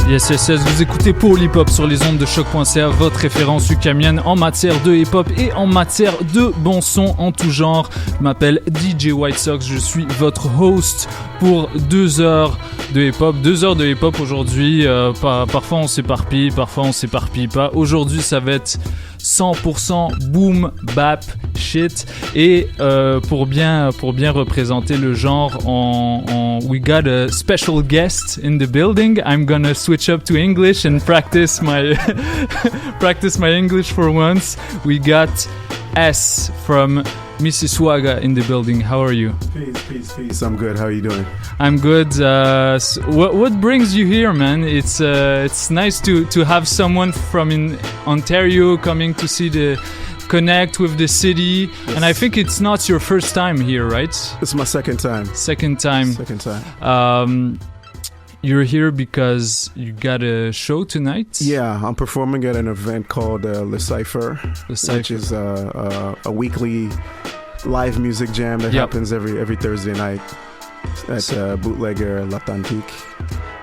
Yes, yes, yes, vous écoutez Pôle Hip-Hop sur les ondes de CHOQ.ca, votre référence ukamienne en matière de hip-hop et en matière de bon son en tout genre. Je m'appelle DJ White Sox, je suis votre host pour 2 heures de hip-hop. 2 heures de hip-hop aujourd'hui, parfois on s'éparpille, parfois on s'éparpille pas. Aujourd'hui, ça va être 100% boom bap shit et pour bien représenter le genre we got a special guest in the building. I'm gonna switch up to English and practice my English for once. We got S from Mississauga in the building. How are you? Peace. I'm good. How are you doing? I'm good. So what brings you here, man? It's nice to have someone from in Ontario coming to connect with the city. Yes. And I think it's not your first time here, right? It's my second time. Second time. You're here because you got a show tonight? Yeah, I'm performing at an event called Le Cypher, which is a weekly live music jam that happens every Thursday night at Bootlegger L'Authentique.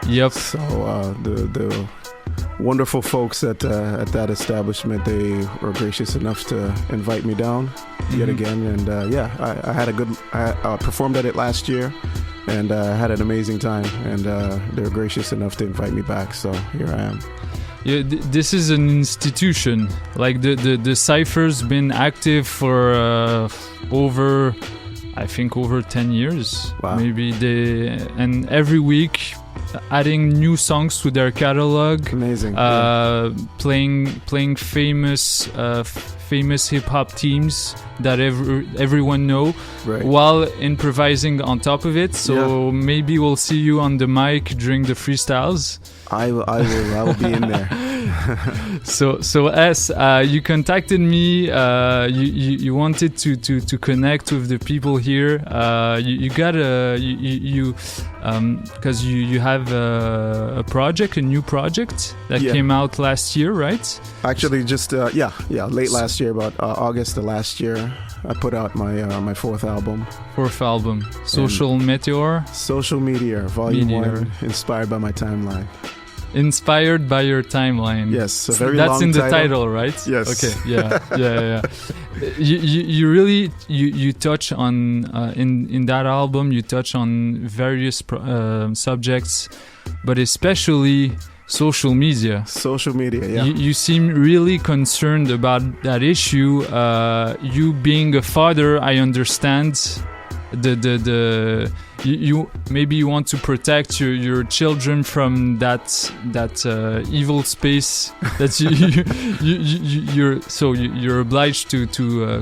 Yep. So the wonderful folks at that establishment, they were gracious enough to invite me down yet again, and I had I performed at it last year. And had an amazing time, and they were gracious enough to invite me back, so here I am. Yeah, this is an institution. Like the Cypher's been active for over 10 years. Wow. Maybe and every week adding new songs to their catalog. Amazing. Playing famous hip-hop teams that everyone know, right, while improvising on top of it. So maybe we'll see you on the mic during the freestyles. I will be in there. So S, you contacted me. You wanted to connect with the people here. You got because you have a new project that came out last year, right? Actually, just late last year, about August of last year, I put out my fourth album. Social Meteor, Volume 1, inspired by my timeline. Inspired by your timeline. Yes, a very that's long in the title, right? Yes. Okay. Yeah. You really touch on in that album. You touch on various subjects, but especially social media. You seem really concerned about that issue. You being a father, I understand. You maybe you want to protect your children from that evil space that you're obliged to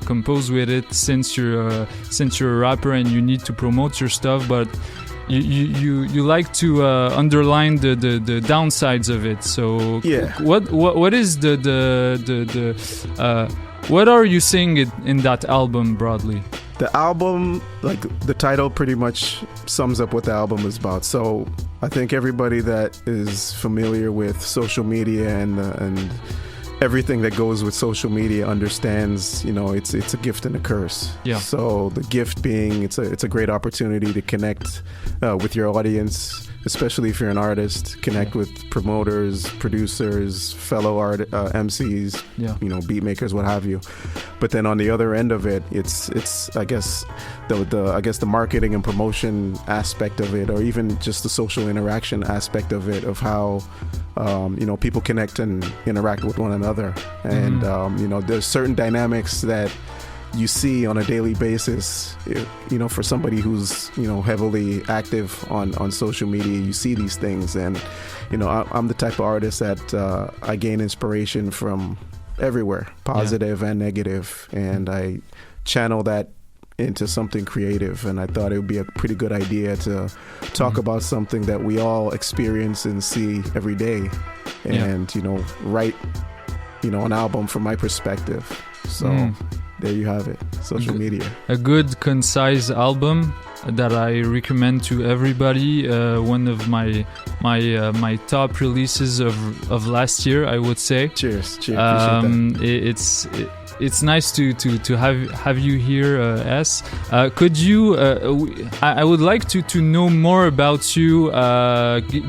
compose with it since you're a rapper and you need to promote your stuff, but you like to underline the downsides of it. So what is what are you saying in that album broadly? The album, like the title pretty much sums up what the album is about. So I think everybody that is familiar with social media and everything that goes with social media understands, it's a gift and a curse. Yeah. So the gift being it's a great opportunity to connect with your audience, especially if you're an artist, connect with promoters, producers, fellow MCs, beat makers, what have you. But then on the other end of it, it's I guess the marketing and promotion aspect of it, or even just the social interaction aspect of it, of how people connect and interact with one another. And there's certain dynamics that you see on a daily basis, for somebody who's, heavily active on social media. You see these things, and, I'm the type of artist that I gain inspiration from everywhere, positive and negative, and I channel that into something creative. And I thought it would be a pretty good idea to talk about something that we all experience and see every day, and, write, an album from my perspective. So there you have it, social media. A good, concise album that I recommend to everybody. One of my top releases of last year, I would say. Cheers. Appreciate that. it's nice to have you here, S. Could you? I would like to know more about you.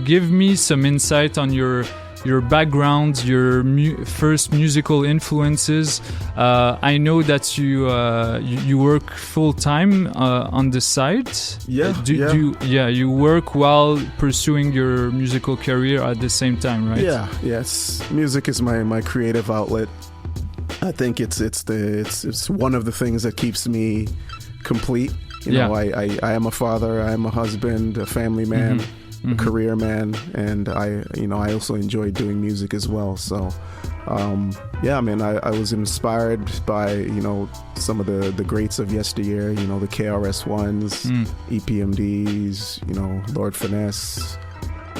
Give me some insight on your background, your first musical influences. I know that you work full time on the side. You work while pursuing your musical career at the same time, right? Yes. Music is my creative outlet. I think it's one of the things that keeps me complete. You know, I am a father, I am a husband, a family man. A career man, and I also enjoy doing music as well. So, I was inspired by some of the greats of yesteryear. The KRS-Ones, EPMDs. Lord Finesse,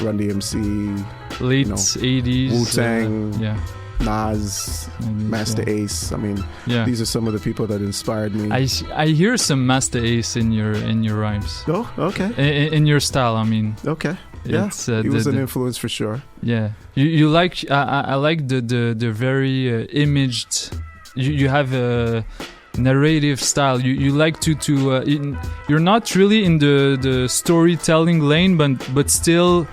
Run DMC, late 80s, Wu-Tang. Nas, Masta Ace. I mean, these are some of the people that inspired me. I hear some Masta Ace in your rhymes. Oh, okay. In your style, I mean. Okay. Yeah, he was an influence for sure. Yeah, you like. I like the very imaged. You have a narrative style. You like to. You're not really in the storytelling lane, but still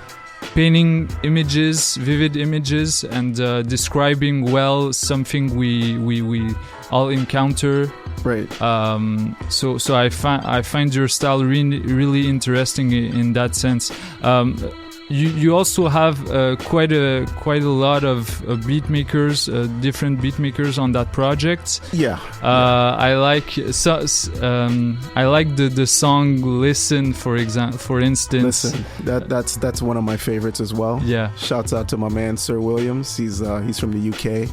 painting images, vivid images, and describing well something we all encounter. Right. So I find your style really interesting in that sense. You also have quite a lot of beat makers, different beat makers on that project. I like I like the song "Listen" for instance. Listen, that's one of my favorites as well. Yeah. Shouts out to my man Sir Williams. He's from the UK.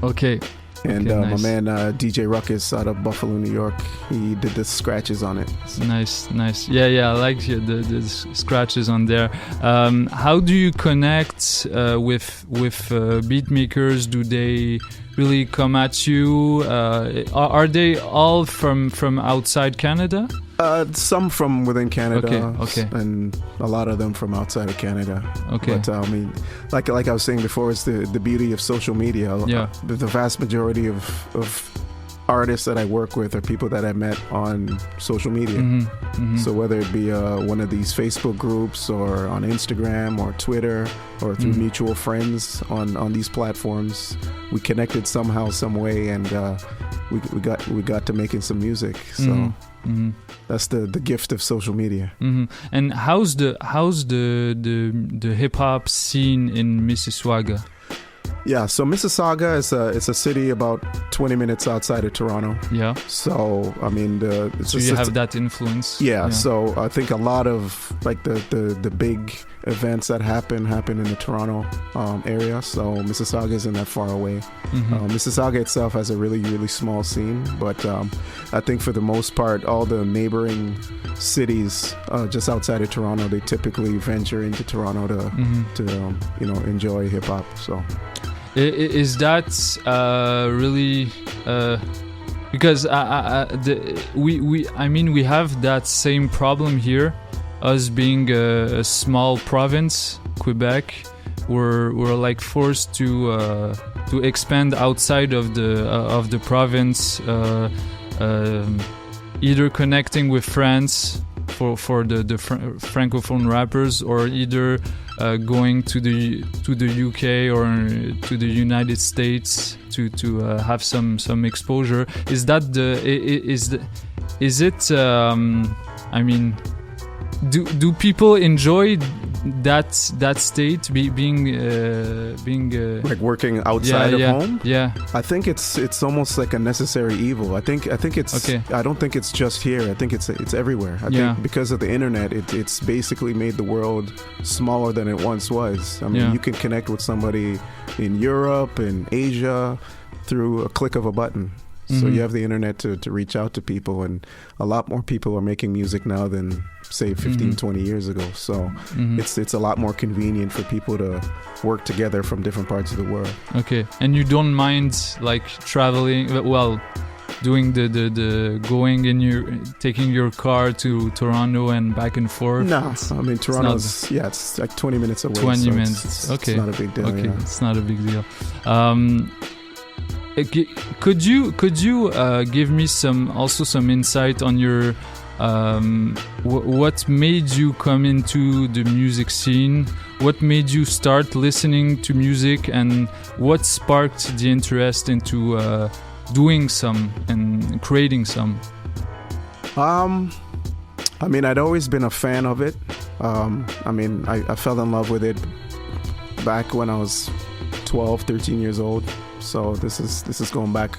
Okay. And nice. My man DJ Ruckus out of Buffalo, New York, he did the scratches on it. Nice. Yeah, I like the scratches on there. How do you connect with beat makers? Do they really come at you? Are they all from outside Canada? Some from within Canada, okay. And a lot of them from outside of Canada. Okay. But I mean, like I was saying before, it's the beauty of social media. Yeah. The vast majority of artists that I work with are people that I met on social media. So whether it be one of these Facebook groups or on Instagram or Twitter or through mutual friends on these platforms, we connected somehow, some way, and we got to making some music. So. That's the gift of social media. And how's the hip hop scene in Mississauga? Yeah, so Mississauga is a city about 20 minutes outside of Toronto. Yeah. So I mean, you have that influence. Yeah. So I think a lot of like the big events that happen in the Toronto area. So Mississauga isn't that far away. Mississauga itself has a really, really small scene, but I think for the most part, all the neighboring cities just outside of Toronto, they typically venture into Toronto to enjoy hip hop. So. Is that really because we have that same problem here, us being a small province, Quebec. We're like forced to expand outside of the province, either connecting with France for the francophone rappers, or either going to the UK or to the United States to have some exposure. Is that is it? I mean, do people enjoy that state being like working outside of home? Yeah, I think it's almost like a necessary evil. I think it's okay. I don't think it's just here. I think it's everywhere. I think because of the internet, it's basically made the world smaller than it once was. I mean, you can connect with somebody in Europe and Asia through a click of a button. So you have the internet to reach out to people, and a lot more people are making music now than say 15, 20 years ago. So it's a lot more convenient for people to work together from different parts of the world. Okay, and you don't mind like traveling, well, doing the going in taking your car to Toronto and back and forth? No, I mean Toronto's it's like 20 minutes away. 20 so minutes. Okay, it's not a big deal. Okay, it's not a big deal. Could you give me some insight on your what made you come into the music scene? What made you start listening to music, and what sparked the interest into doing some and creating some? I mean, I'd always been a fan of it. I mean, I fell in love with it back when I was 12, 13 years old. So this is going back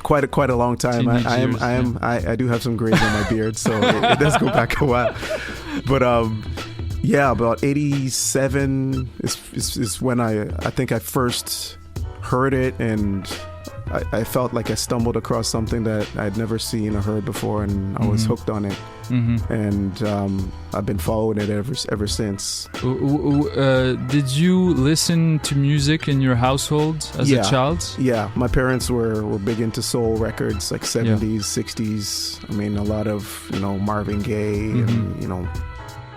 quite a long time. I do have some grays on my beard, so it does go back a while. But yeah, about 87 is when I think I first heard it, and I felt like I stumbled across something that I'd never seen or heard before, and I was hooked on it. And I've been following it ever since. Did you listen to music in your household as a child? Yeah, my parents were big into soul records, like 70s, 60s. I mean, a lot of Marvin Gaye and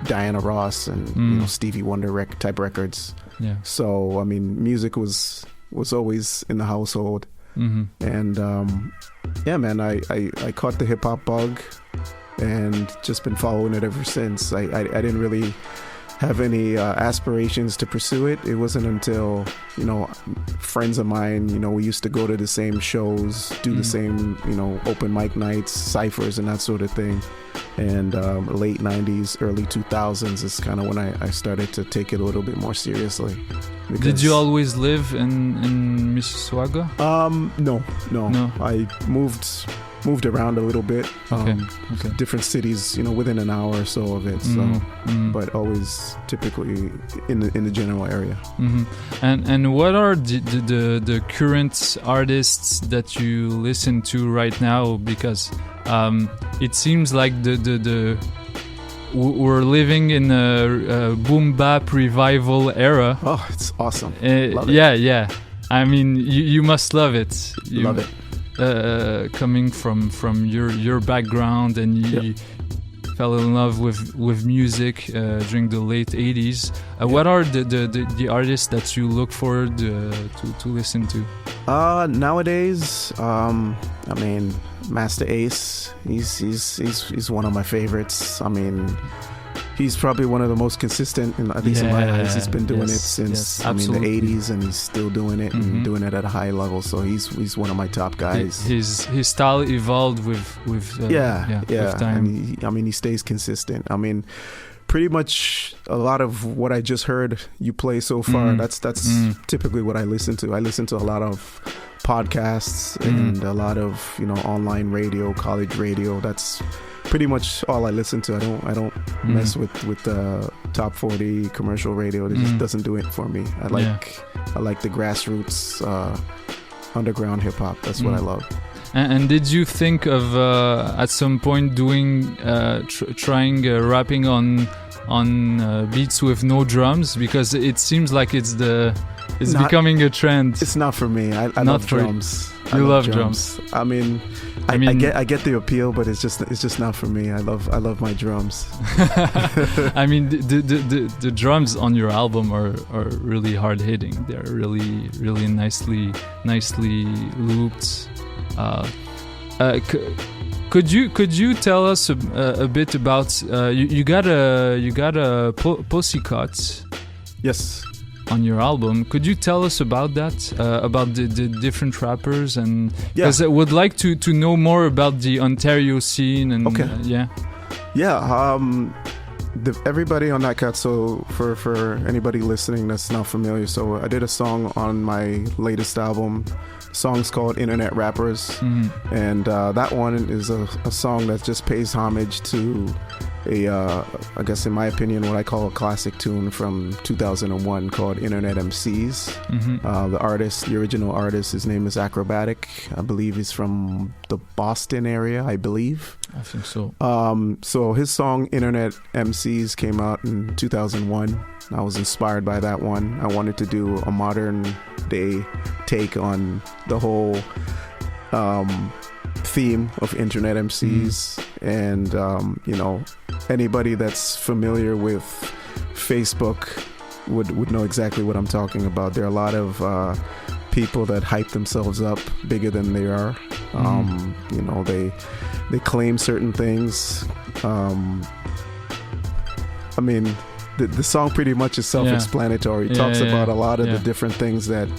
Diana Ross and Stevie Wonder type records. Yeah. So I mean, music was always in the household. And yeah, man, I caught the hip hop bug and just been following it ever since. I didn't really have any aspirations to pursue it. It wasn't until friends of mine, we used to go to the same shows, do the same open mic nights, ciphers and that sort of thing. And late 90s, early 2000s is kind of when I started to take it a little bit more seriously. Did you always live in Mississauga? No. I moved around a little bit. Okay. Different cities, within an hour or so of it. So, but always typically in the general area. And what are the current artists that you listen to right now? Because it seems like we're living in a boom bap revival era. Oh, it's awesome. Love it. Yeah. I mean, you must love it. Love it. Coming from your background, and you fell in love with music during the late 80s. What are the artists that you look forward to listen to? Nowadays, I mean, Masta Ace, he's one of my favorites. I mean, he's probably one of the most consistent, at least in my eyes. He's been doing it since the 80s, and he's still doing it and doing it at a high level. So he's one of my top guys. His style evolved with time. And I mean, he stays consistent. I mean, pretty much a lot of what I just heard you play so far, that's typically what I listen to. I listen to a lot of podcasts and a lot of online radio, college radio. That's pretty much all I listen to. I don't mess with the top 40 commercial radio. It just doesn't do it for me. I like the grassroots underground hip hop. That's what I love. And did you think of at some point doing trying rapping on beats with no drums? Because it seems like it's becoming a trend. It's not for me. I love drums. You love drums. I mean, I get the appeal, but it's just not for me. I love my drums. I mean, the drums on your album are really hard hitting. They're really really nicely looped. Could you tell us a bit about you got a Pussycat? Yes. On your album, could you tell us about that, about the different rappers, and because I would like to know more about the Ontario scene and everybody on that cut. So for anybody listening that's not familiar, so I did a song on my latest album. The song's called Internet Rappers, and that one is a song that just pays homage to I guess in my opinion, what I call a classic tune from 2001 called Internet MCs. The original artist, his name is Acrobatic. I believe he's from the Boston area, I believe. I think so. So his song Internet MCs came out in 2001. I was inspired by that one. I wanted to do a modern day take on the whole theme of internet MCs, and anybody that's familiar with Facebook would know exactly what I'm talking about. There are a lot of people that hype themselves up bigger than they are. You know, they claim certain things. I mean, the song pretty much is self-explanatory. It talks about a lot of the different things that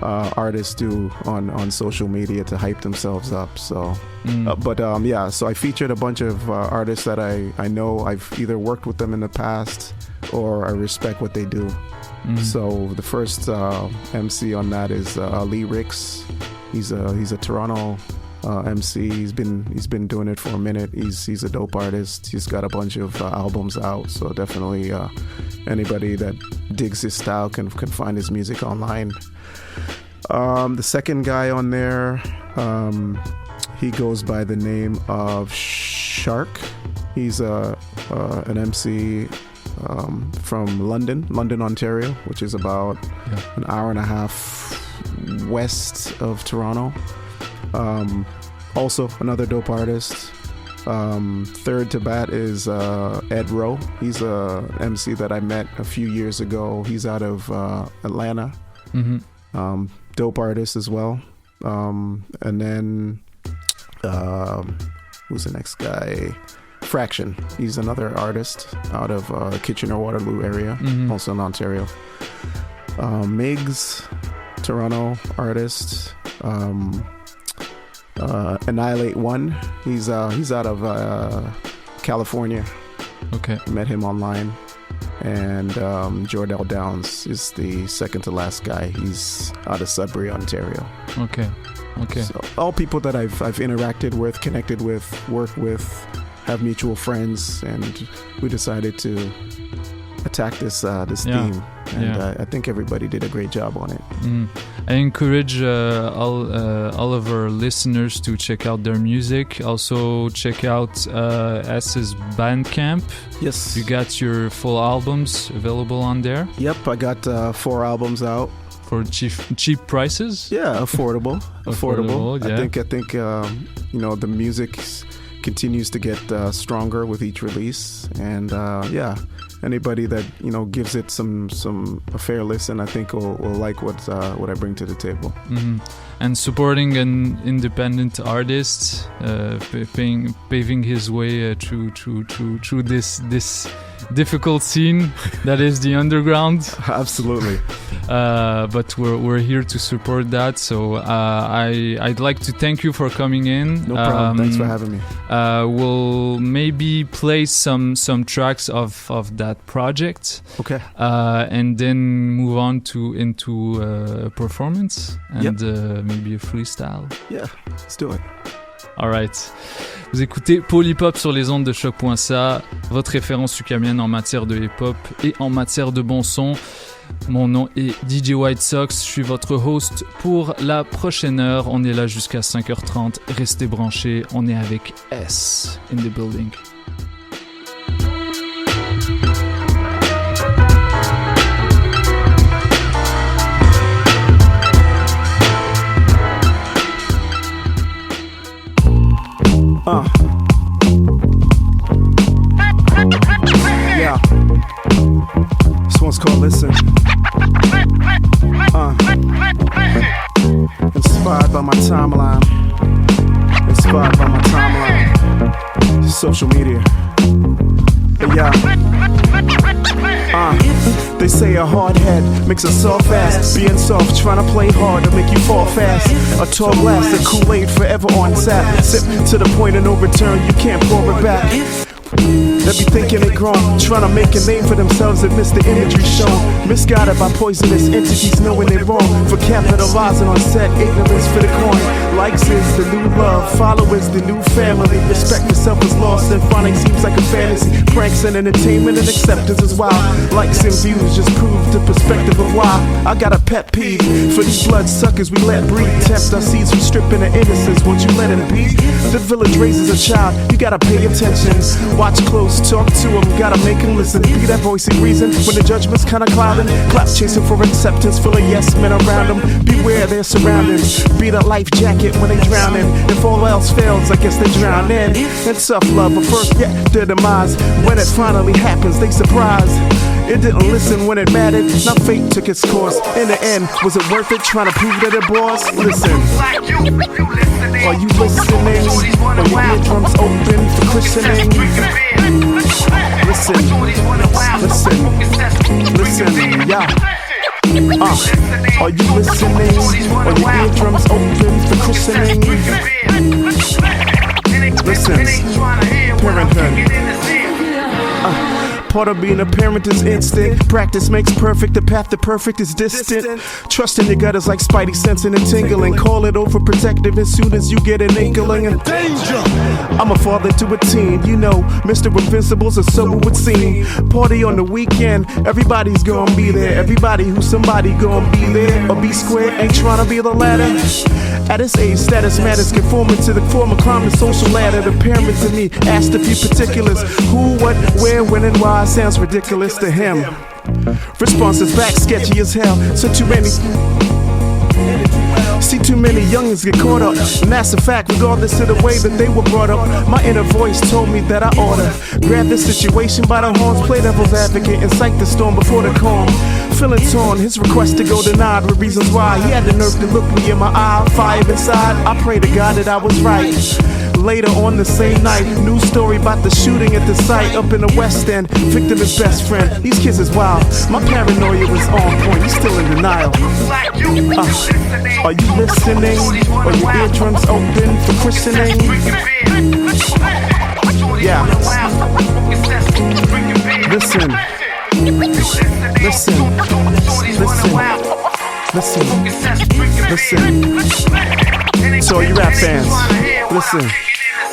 artists do on social media to hype themselves up. So, so I featured a bunch of artists that I know. I've either worked with them in the past or I respect what they do. So the first MC on that is Lee Ricks. He's a Toronto MC. He's been doing it for a minute. He's a dope artist. He's got a bunch of albums out. So definitely anybody that digs his style can find his music online. The second guy on there, he goes by the name of CHOQ. He's an MC from London, Ontario, which is about an hour and a half west of Toronto. Also another dope artist. Third to bat is Ed Rowe. He's a MC that I met a few years ago. He's out of Atlanta. Dope artist as well. And then who's the next guy? Fraction. He's another artist out of Kitchener-Waterloo area, also in Ontario. Migs, Toronto artist. Annihilate One. He's out of California. Okay. Met him online. And Jordell Downs is the second to last guy. He's out of Sudbury, Ontario. Okay. So all people that I've interacted with, connected with, worked with, have mutual friends, and we decided to attack this theme. And I think everybody did a great job on it. I encourage all of our listeners to check out their music. Also check out S's Bandcamp. Yes. You got your full albums available on there? Yep, I got 4 albums out. For cheap prices? Yeah, affordable. Yeah. I think you know, the music continues to get stronger with each release, and anybody that, you know, gives it a fair listen, I think will like what I bring to the table. And supporting an independent artist, paving his way through this difficult scene that is the underground. Absolutely. But we're here to support that. So I'd like to thank you for coming in. No problem. Thanks for having me. We'll maybe play some tracks of that project. Okay. And then move on into a performance and maybe a freestyle. Yeah, let's do it. Alright. Vous écoutez Pôle Hip-Hop sur les ondes de CHOQ.ca, votre référence ukamienne en matière de hip-hop et en matière de bon son. Mon nom est DJ White Sox, je suis votre host pour la prochaine heure. On est là jusqu'à 5h30. Restez branchés, on est avec S in the building. Yeah. This one's called Listen. Inspired by my timeline. Social media. Yeah. They say a hard head makes a soft ass. Being soft, trying to play hard to make you fall fast. A tall glass of Kool-Aid forever on tap. Sip to the point of no return, you can't pour it back. They be thinking they grown, trying to make a name for themselves and miss the imagery shown. Misguided by poisonous entities knowing they wrong. For capitalizing on set, ignorance for the coin. Likes is the new love, followers the new family. Respect yourself is lost and finding seems like a fantasy. Pranks and entertainment and acceptance is wild. Likes and views just prove the perspective of why. I got a pet peeve for these blood suckers we let breed. Tempt our seeds from stripping the innocence, won't you let it be? The village raises a child, you gotta pay attention. Watch close, talk to him, gotta make him listen. Be that voice of reason when the judgment's kinda clouding. Clap chasing for acceptance, full of yes men around them. Beware their surroundings, be the life jacket when they drowning. If all else fails, I guess they drown in. And tough love, but first get their demise. When it finally happens, they surprised. It didn't listen when it mattered. Now fate took its course. In the end, was it worth it trying to prove that it was? Listen. Are you listening? Are your eardrums open for christening? Listen, yeah. Are you listening? Are your eardrums open for christening? Listen, parenthood. Part of being a parent is instinct. Practice makes perfect. The path to perfect is distant. Trust in your gut is like spidey sensing and tingling. Call it overprotective as soon as you get an inkling of danger. I'm a father to a teen, you know, Mr. Invincible's or so it would seem. Party on the weekend, everybody's gonna be there. Everybody who's somebody gonna be there. Or be square, ain't trying to be the latter. At this age, status matters, conforming to the former climate social ladder. The parents and me asked a few particulars. Who, what, where, when, and why sounds ridiculous to him. Responses back sketchy as hell. So too many. See too many youngins get caught up. And that's a fact, regardless of the way that they were brought up. My inner voice told me that I oughta grab this situation by the horns, play devil's advocate, and sight the storm before the calm. Feeling torn, his request to go denied with reasons why. He had the nerve to look me in my eye, fire inside. I pray to God that I was right. Later on the same night, news story about the shooting at the site up in the West End. Victim is best friend. These kids is wild. My paranoia was on point. He's still in denial. Are you listening? Are your eardrums open for christening? Yeah. Listen. Listen. So you rap fans, listen.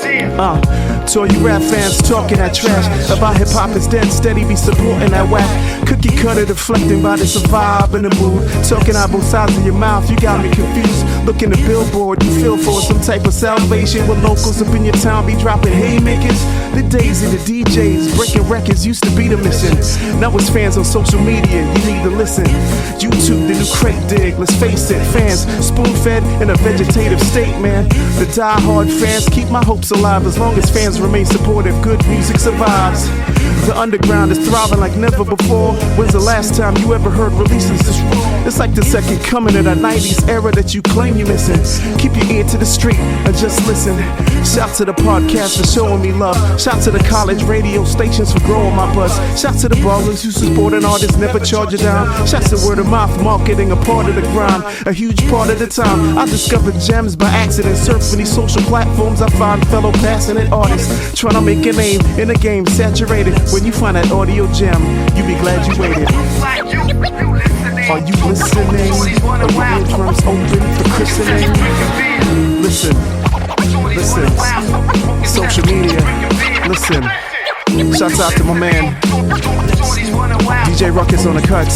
To all you rap fans talking that trash about hip-hop is dead, steady be supporting that whack. Cookie cutter deflecting by this vibe and the mood. Talking out both sides of your mouth, you got me confused. Looking at Billboard, you feel for some type of salvation. When locals up in your town be dropping haymakers. The days of the DJs breaking records used to be the mission. Now it's fans on social media, you need to listen. YouTube, the new crate dig, let's face it. Fans spoon-fed in a vegetative state, man. The die-hard fans keep my hopes alive. As long as fans remain supportive, good music survives. The underground is thriving like never before. When's the last time you ever heard releases this raw? It's like the second coming of that 90s era that you claim you're missing. Keep your ear to the street and just listen. Shout to the podcast for showing me love. Shout to the college radio stations for growing my buzz. Shout to the ballers who support an artist, never charge it down. Shout to word of mouth marketing, a part of the grind. A huge part of the time I discovered gems by accident. Surfing these social platforms, I find fellow passionate artists trying to make a name in the game, saturated. When you find that audio gem, you be glad you waited. Are you listening? Are your eardrums open for christening? Listen. Social media, listen. Shouts out to my man DJ Ruckus on the cuts.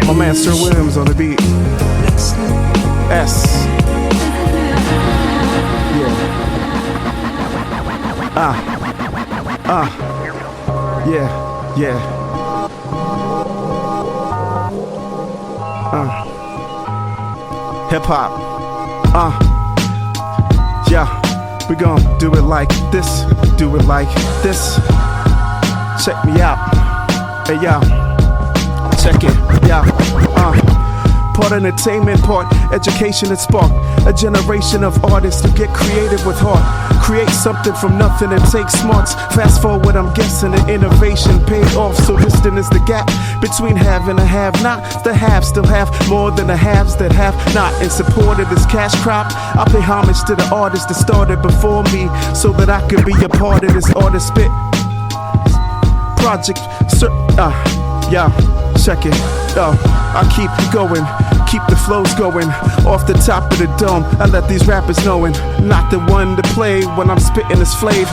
My man Sir Williams on the beat. S. Yeah. Hip hop. Yeah, we gon' do it like this. Do it like this. Check me out. Hey, yeah. Check it. Yeah. Part entertainment, part education and spark. A generation of artists who get creative with heart. Create something from nothing and take smarts. Fast forward, I'm guessing the innovation paid off. So distant is the gap between have and a have not. The haves still have more than the haves that have not. In support of this cash crop, I pay homage to the artists that started before me, so that I could be a part of this artist spit project. Yeah, check it. I keep going, keep the flows going. Off the top of the dome, I let these rappers knowin', not the one to play when I'm spitting this flav.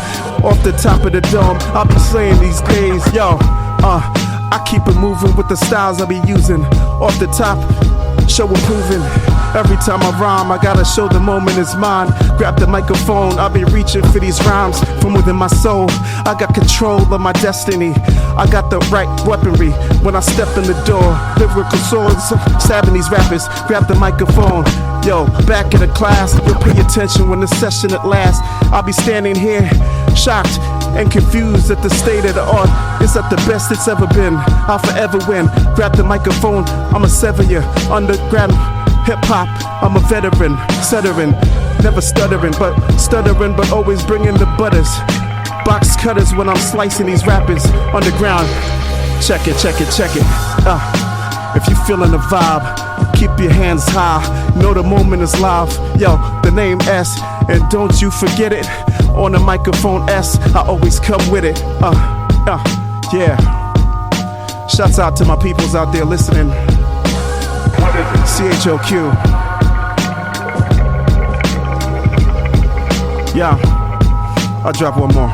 Off the top of the dome, I'll be slaying these days. Yo, I keep it moving with the styles I be using. Off the top, show improving. Every time I rhyme, I gotta show the moment is mine. Grab the microphone, I'll be reaching for these rhymes from within my soul. I got control of my destiny. I got the right weaponry when I step in the door. Lyrical swords, stabbing these rappers. Grab the microphone. Yo, back in the class, you'll pay attention when the session at last. I'll be standing here, shocked and confused at the state of the art. It's at the best it's ever been. I'll forever win. Grab the microphone, I'ma sever you. Underground hip-hop, I'm a veteran. Stuttering, never stuttering, but always bringing the butters. Box cutters when I'm slicing these rappers. Underground, check it. If you feeling the vibe, keep your hands high. Know the moment is live. Yo, the name S, and don't you forget it. On the microphone S, I always come with it. Yeah. Shouts out to my peoples out there listening. CHOQ. Yeah. I'll drop one more.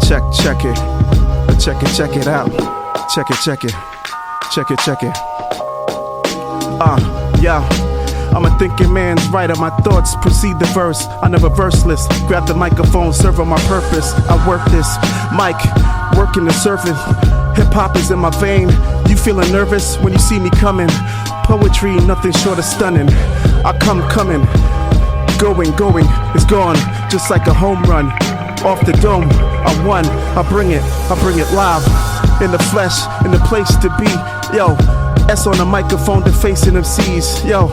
Check it. Check it out. Check it. Yeah. I'm a thinking man's writer, my thoughts precede the verse. I never verseless, grab the microphone, serve on my purpose. I work this mic, working the surface. Hip-hop is in my vein. You feeling nervous when you see me coming? Poetry, nothing short of stunning. I come coming, going, it's gone, just like a home run. Off the dome, I won, I bring it live. In the flesh, in the place to be. Yo, S on the microphone, defacing MCs. Yo,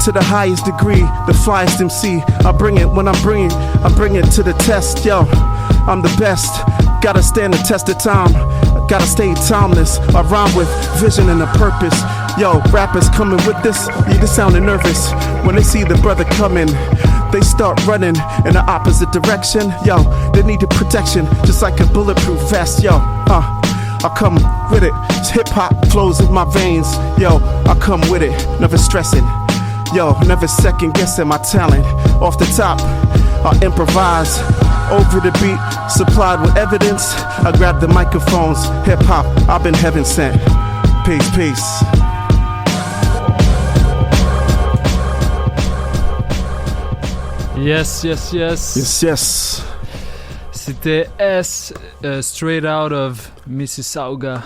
to the highest degree, the flyest MC. I bring it when I bring it to the test. Yo, I'm the best, gotta stand the test of time. Gotta stay timeless, I rhyme with vision and a purpose. Yo, rappers coming with this, you just sounding nervous. When they see the brother coming, they start running in the opposite direction. Yo, they need the protection, just like a bulletproof vest. Yo, I come with it. Hip-hop flows in my veins. Yo, I come with it, never stressing. Yo, never second guessing my talent. Off the top, I improvise. Over the beat, supplied with evidence. I grab the microphones. Hip-hop, I've been heaven sent. Peace. Yes. C'était S, straight out of Mississauga,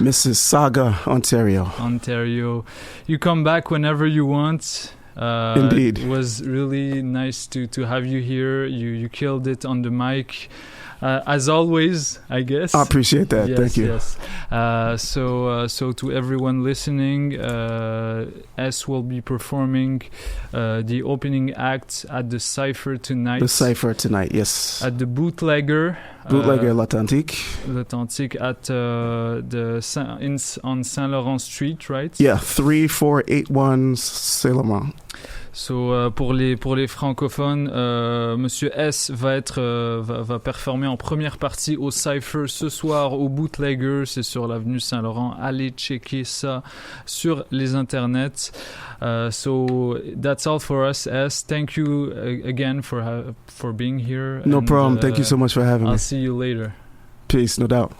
Ontario. You come back whenever you want. Indeed. It was really nice to have you here. You killed it on the mic. As always, I guess. I appreciate that. Yes, Thank you. Yes. So to everyone listening, S will be performing the opening act at the Cypher tonight. Yes. At the Bootlegger. L'Authentique. L'Authentique at on Saint Laurent Street, right? Yeah, 3481 Saint Laurent. So, pour les francophones, Monsieur S va performer en première partie au Cypher ce soir au Bootlegger, c'est sur l'avenue Saint-Laurent. Allez checker ça sur les internets. So that's all for us, S. Thank you again for being here. No problem. Thank you so much for having me. I'll see you later. Peace, no doubt.